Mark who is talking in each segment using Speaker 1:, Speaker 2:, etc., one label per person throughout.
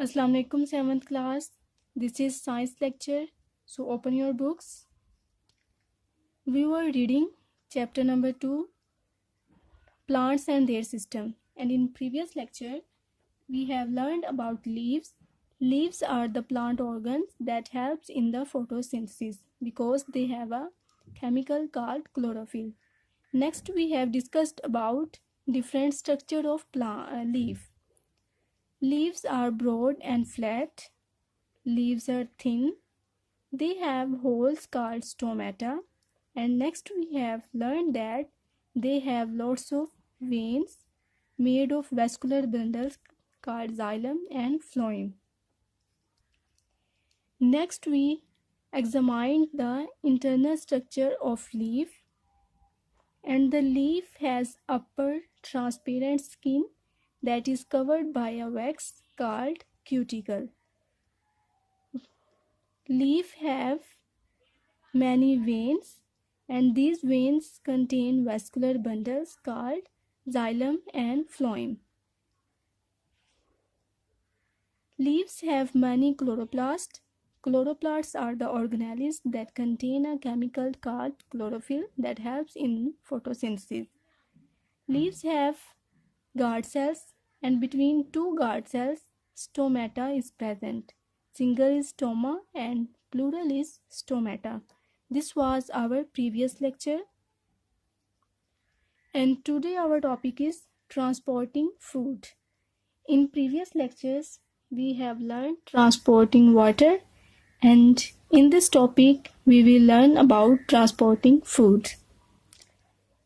Speaker 1: Assalamu alaikum 7th class. This is science lecture. So open your books. We were reading chapter number 2, plants and their system. And in previous lecture, we have learned about leaves. Leaves are the plant organs that helps in the photosynthesis because they have a chemical called chlorophyll. Next, we have discussed about different structure of leaf. Leaves are broad and flat. Leaves are thin. They have holes called stomata. And next we have learned that they have lots of veins made of vascular bundles called xylem and phloem. Next we examined the internal structure of leaf, and the leaf has upper transparent skin that is covered by a wax called cuticle. Leaf have many veins, and these veins contain vascular bundles called xylem and phloem. Leaves have many chloroplasts. Chloroplasts are the organelles that contain a chemical called chlorophyll that helps in photosynthesis. Leaves have guard cells, and between two guard cells, stomata is present. Single is stoma and plural is stomata. This was our previous lecture, and today our topic is transporting food. In previous lectures, we have learned transporting water, and in this topic, we will learn about transporting food.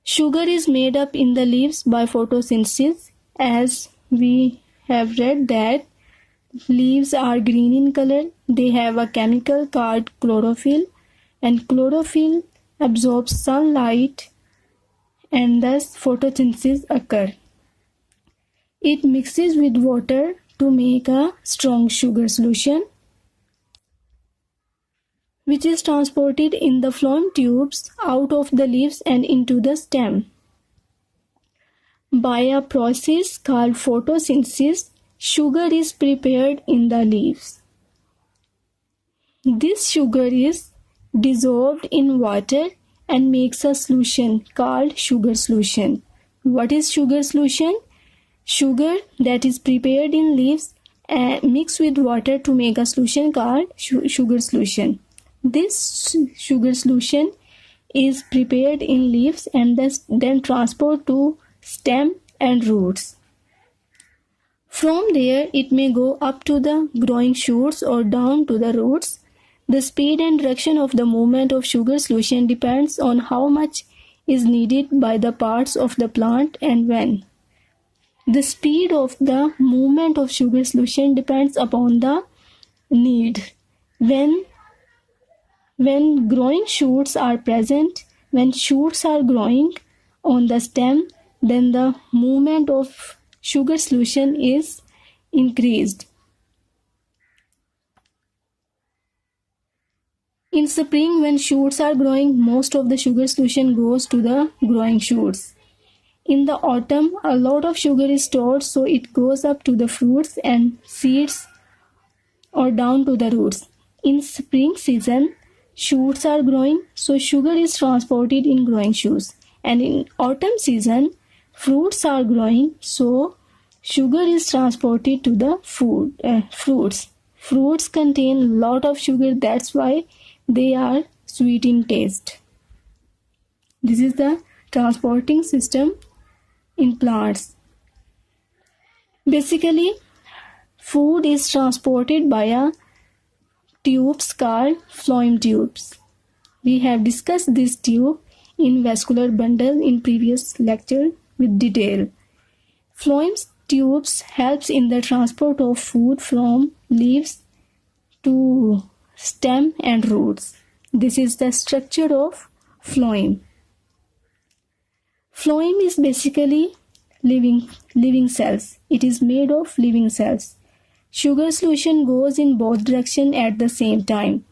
Speaker 1: Sugar is made up in the leaves by photosynthesis, as we have read that leaves are green in color. They have a chemical called chlorophyll, and chlorophyll absorbs sunlight and thus photosynthesis occurs. It mixes with water to make a strong sugar solution, which is transported in the phloem tubes out of the leaves and into the stem. By a process called photosynthesis, sugar is prepared in the leaves. This sugar is dissolved in water and makes a solution called sugar solution. What is sugar solution? Sugar that is prepared in leaves and mixed with water to make a solution called sugar solution. This sugar solution is prepared in leaves and then transported to stem and roots. From there, it may go up to the growing shoots or down to the roots. The speed and direction of the movement of sugar solution depends on how much is needed by the parts of the plant and when. The speed of the movement of sugar solution depends upon the need. When growing shoots are present, when shoots are growing on the stem, then the movement of sugar solution is increased. In spring, when shoots are growing, most of the sugar solution goes to the growing shoots. In the autumn, a lot of sugar is stored, so it goes up to the fruits and seeds or down to the roots. In spring season, shoots are growing, so sugar is transported in growing shoots. And in autumn season, fruits are growing, so sugar is transported to the fruits. Fruits contain a lot of sugar, that's why they are sweet in taste. This is the transporting system in plants. Basically, food is transported by tubes called phloem tubes. We have discussed this tube in vascular bundle in previous lecture with detail. Phloem tubes helps in the transport of food from leaves to stem and roots. This is the structure of phloem. Phloem is basically living cells. It is made of living cells. Sugar solution goes in both directions at the same time.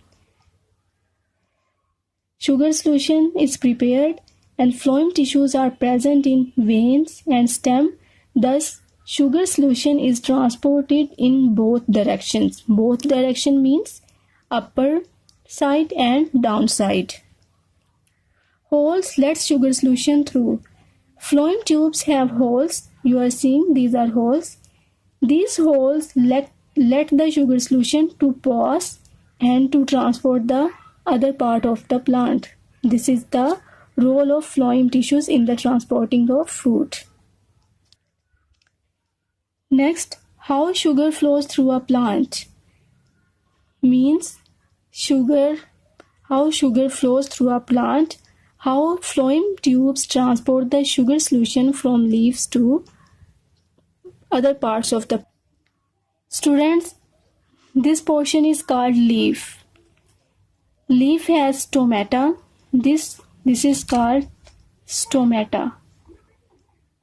Speaker 1: Sugar solution is prepared and phloem tissues are present in veins and stem. Thus, sugar solution is transported in both directions. Both direction means upper side and downside. Holes let sugar solution through. Phloem tubes have holes. You are seeing these are holes. These holes let the sugar solution to pass and to transport the other part of the plant. This is the role of phloem tissues in the transporting of food. Next, how sugar flows through a plant means how sugar flows through a plant, how phloem tubes transport the sugar solution from leaves to other parts of the. Students, this portion is called leaf. Leaf has stomata. This is called stomata.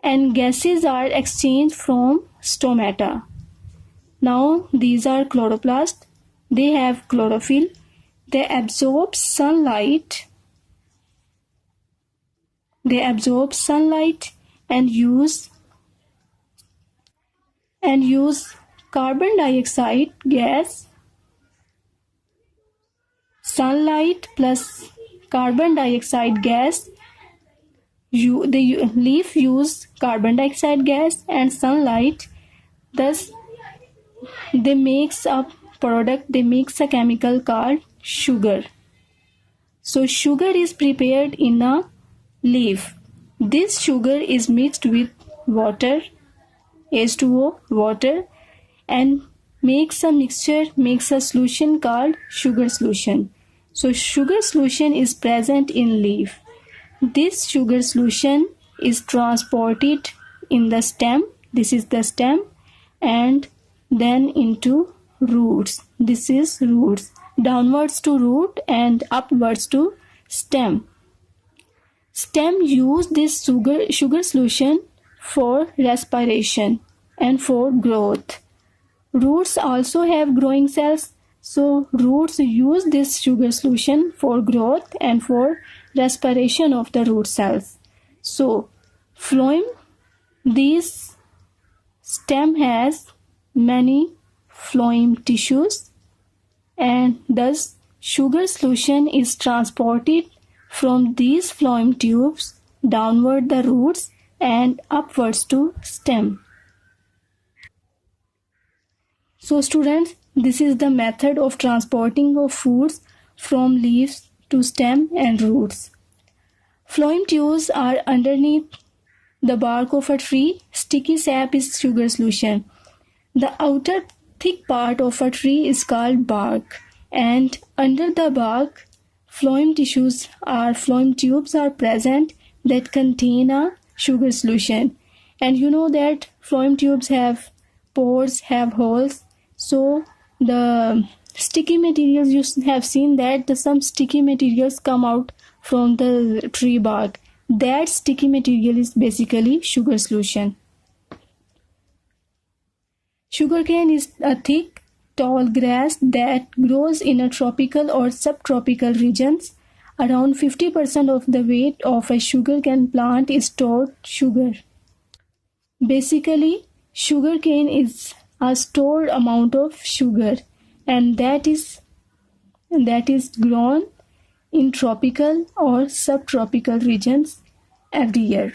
Speaker 1: And gases are exchanged from stomata. Now these are chloroplasts. They have chlorophyll. They absorb sunlight. And use carbon dioxide gas. Sunlight plus carbon dioxide gas. The leaf use carbon dioxide gas and sunlight. Thus, they makes a product. They makes a chemical called sugar. So sugar is prepared in a leaf. This sugar is mixed with water, H2O, water, and makes a solution called sugar solution. So sugar solution is present in leaf. This sugar solution is transported in the stem. This is the stem, and then into roots. This is roots. Downwards to root and upwards to stem. Stem use this sugar solution for respiration and for growth. Roots also have growing cells, so roots use this sugar solution for growth and for respiration of the root cells. So phloem, this stem has many phloem tissues, and thus sugar solution is transported from these phloem tubes downward the roots and upwards to stem. So students, this is the method of transporting of foods from leaves to stem and roots. Phloem tubes are underneath the bark of a tree. Sticky sap is sugar solution. The outer thick part of a tree is called bark, and under the bark, phloem tubes are present that contain a sugar solution. And you know that phloem tubes have pores, have holes. So the sticky materials, you have seen that some sticky materials come out from the tree bark. That sticky material is basically sugar solution. Sugarcane is a thick, tall grass that grows in a tropical or subtropical regions. Around 50% of the weight of a sugarcane plant is stored sugar. Basically, sugarcane is a stored amount of sugar, and that is grown in tropical or subtropical regions every year.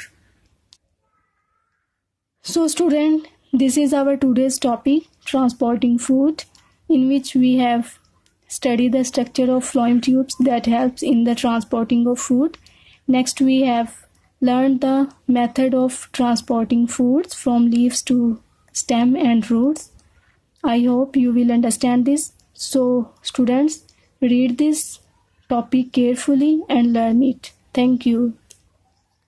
Speaker 1: So student, this is our today's topic, transporting food, in which we have studied the structure of phloem tubes that helps in the transporting of food. Next, we have learned the method of transporting foods from leaves to stem and roots. I hope you will understand this. So students, read this topic carefully and learn it. Thank you.